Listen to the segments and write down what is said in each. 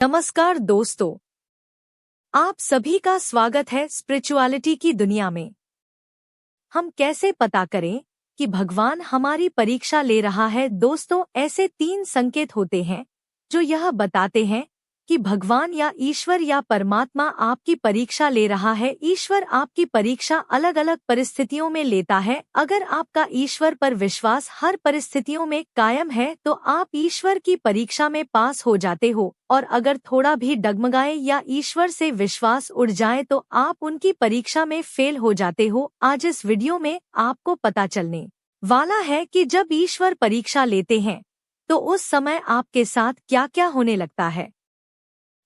नमस्कार दोस्तों, आप सभी का स्वागत है स्पिरिचुअलिटी की दुनिया में। हम कैसे पता करें कि भगवान हमारी परीक्षा ले रहा है? दोस्तों, ऐसे 3 संकेत होते हैं जो यह बताते हैं कि भगवान या ईश्वर या परमात्मा आपकी परीक्षा ले रहा है। ईश्वर आपकी परीक्षा अलग अलग परिस्थितियों में लेता है। अगर आपका ईश्वर पर विश्वास हर परिस्थितियों में कायम है तो आप ईश्वर की परीक्षा में पास हो जाते हो, और अगर थोड़ा भी डगमगाए या ईश्वर से विश्वास उड़ जाए तो आप उनकी परीक्षा में फेल हो जाते हो। आज इस वीडियो में आपको पता चलने वाला है कि जब ईश्वर परीक्षा लेते हैं तो उस समय आपके साथ क्या क्या होने लगता है।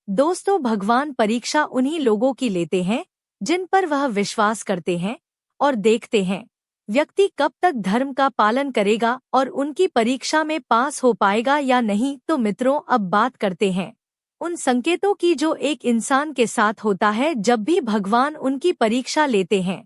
दोस्तों, भगवान परीक्षा उन्हीं लोगों की लेते हैं जिन पर वह विश्वास करते हैं और देखते हैं व्यक्ति कब तक धर्म का पालन करेगा और उनकी परीक्षा में पास हो पाएगा या नहीं। तो मित्रों, अब बात करते हैं उन संकेतों की जो एक इंसान के साथ होता है जब भी भगवान उनकी परीक्षा लेते हैं।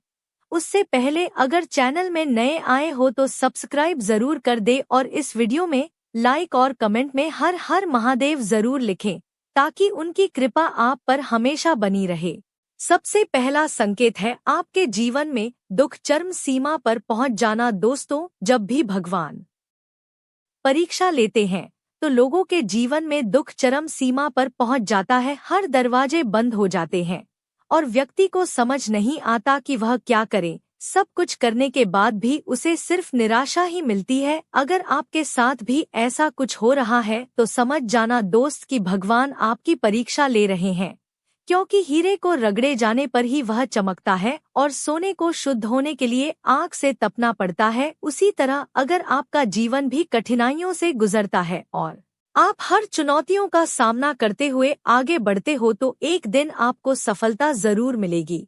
उससे पहले अगर चैनल में नए आए हो तो सब्सक्राइब जरूर कर दे और इस वीडियो में लाइक और कमेंट में हर हर महादेव जरूर लिखें ताकि उनकी कृपा आप पर हमेशा बनी रहे। सबसे पहला संकेत है आपके जीवन में दुख चरम सीमा पर पहुंच जाना। दोस्तों, जब भी भगवान परीक्षा लेते हैं तो लोगों के जीवन में दुख चरम सीमा पर पहुंच जाता है। हर दरवाजे बंद हो जाते हैं और व्यक्ति को समझ नहीं आता कि वह क्या करे। सब कुछ करने के बाद भी उसे सिर्फ निराशा ही मिलती है। अगर आपके साथ भी ऐसा कुछ हो रहा है तो समझ जाना दोस्त कि भगवान आपकी परीक्षा ले रहे हैं, क्योंकि हीरे को रगड़े जाने पर ही वह चमकता है और सोने को शुद्ध होने के लिए आग से तपना पड़ता है। उसी तरह अगर आपका जीवन भी कठिनाइयों से गुजरता है और आप हर चुनौतियों का सामना करते हुए आगे बढ़ते हो तो एक दिन आपको सफलता जरूर मिलेगी।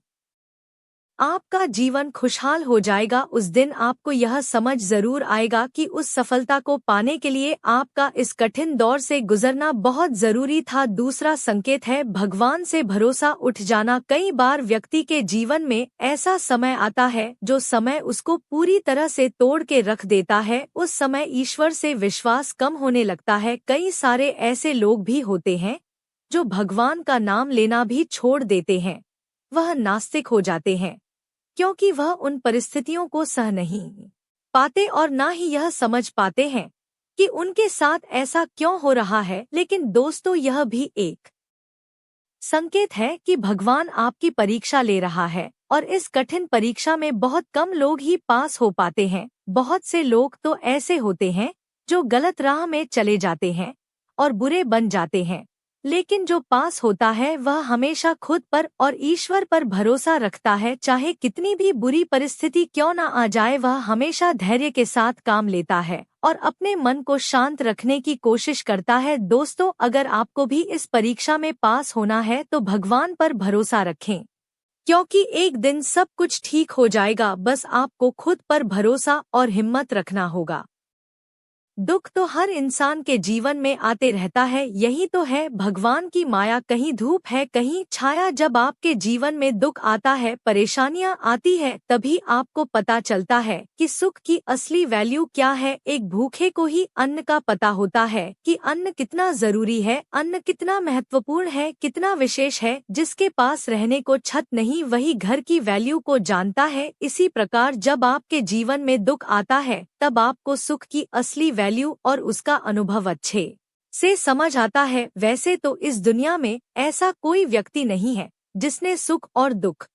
आपका जीवन खुशहाल हो जाएगा। उस दिन आपको यह समझ जरूर आएगा कि उस सफलता को पाने के लिए आपका इस कठिन दौर से गुजरना बहुत जरूरी था। दूसरा संकेत है भगवान से भरोसा उठ जाना। कई बार व्यक्ति के जीवन में ऐसा समय आता है जो समय उसको पूरी तरह से तोड़ के रख देता है। उस समय ईश्वर से विश्वास कम होने लगता है। कई सारे ऐसे लोग भी होते हैं जो भगवान का नाम लेना भी छोड़ देते हैं। वह नास्तिक हो जाते हैं क्योंकि वह उन परिस्थितियों को सह नहीं पाते और ना ही यह समझ पाते हैं कि उनके साथ ऐसा क्यों हो रहा है। लेकिन दोस्तों, यह भी एक संकेत है कि भगवान आपकी परीक्षा ले रहा है और इस कठिन परीक्षा में बहुत कम लोग ही पास हो पाते हैं। बहुत से लोग तो ऐसे होते हैं जो गलत राह में चले जाते हैं और बुरे बन जाते हैं, लेकिन जो पास होता है वह हमेशा खुद पर और ईश्वर पर भरोसा रखता है। चाहे कितनी भी बुरी परिस्थिति क्यों न आ जाए, वह हमेशा धैर्य के साथ काम लेता है और अपने मन को शांत रखने की कोशिश करता है। दोस्तों, अगर आपको भी इस परीक्षा में पास होना है तो भगवान पर भरोसा रखें, क्योंकि एक दिन सब कुछ ठीक हो जाएगा। बस आपको खुद पर भरोसा और हिम्मत रखना होगा। दुख तो हर इंसान के जीवन में आते रहता है, यही तो है भगवान की माया। कहीं धूप है कहीं छाया। जब आपके जीवन में दुख आता है, परेशानियां आती है, तभी आपको पता चलता है कि सुख की असली वैल्यू क्या है। एक भूखे को ही अन्न का पता होता है कि अन्न कितना जरूरी है, अन्न कितना महत्वपूर्ण है, कितना विशेष है। जिसके पास रहने को छत नहीं वही घर की वैल्यू को जानता है। इसी प्रकार जब आपके जीवन में दुख आता है तब आपको सुख की असली वैल्यू और उसका अनुभव अच्छे से समझ आता है। वैसे तो इस दुनिया में ऐसा कोई व्यक्ति नहीं है जिसने सुख और दुख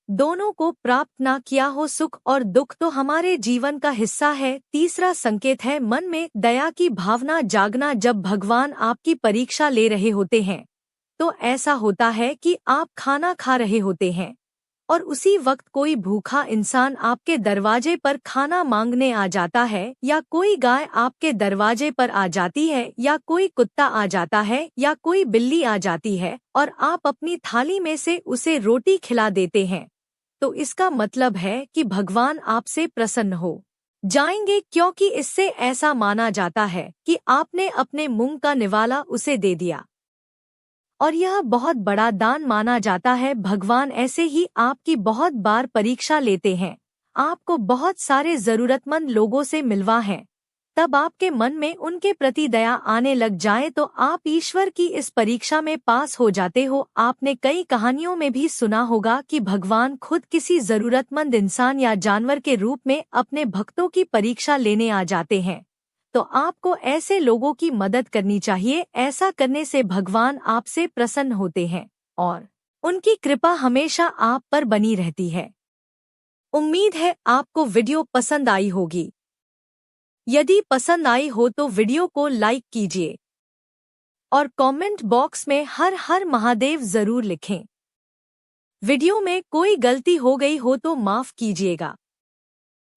दोनों को प्राप्त ना किया हो। सुख और दुख तो हमारे जीवन का हिस्सा है। तीसरा संकेत है मन में दया की भावना जागना। जब भगवान आपकी परीक्षा ले रहे होते हैं तो ऐसा होता है कि आप खाना खा रहे होते हैं और उसी वक्त कोई भूखा इंसान आपके दरवाजे पर खाना मांगने आ जाता है, या कोई गाय आपके दरवाजे पर आ जाती है, या कोई कुत्ता आ जाता है, या कोई बिल्ली आ जाती है और आप अपनी थाली में से उसे रोटी खिला देते हैं, तो इसका मतलब है कि भगवान आपसे प्रसन्न हो जाएंगे, क्योंकि इससे ऐसा माना जाता है कि आपने अपने मुंह का निवाला उसे दे दिया और यह बहुत बड़ा दान माना जाता है। भगवान ऐसे ही आपकी बहुत बार परीक्षा लेते हैं। आपको बहुत सारे जरूरतमंद लोगों से मिलवा है तब आपके मन में उनके प्रति दया आने लग जाए तो आप ईश्वर की इस परीक्षा में पास हो जाते हो। आपने कई कहानियों में भी सुना होगा कि भगवान खुद किसी जरूरतमंद इंसान या जानवर के रूप में अपने भक्तों की परीक्षा लेने आ जाते हैं। तो आपको ऐसे लोगों की मदद करनी चाहिए। ऐसा करने से भगवान आपसे प्रसन्न होते हैं और उनकी कृपा हमेशा आप पर बनी रहती है। उम्मीद है आपको वीडियो पसंद आई होगी। यदि पसंद आई हो तो वीडियो को लाइक कीजिए और कमेंट बॉक्स में हर हर महादेव जरूर लिखें। वीडियो में कोई गलती हो गई हो तो माफ कीजिएगा।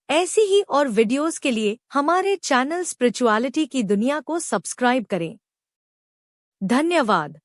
ऐसी ही और वीडियोस के लिए हमारे चैनल स्पिरिचुअलिटी की दुनिया को सब्सक्राइब करें। धन्यवाद।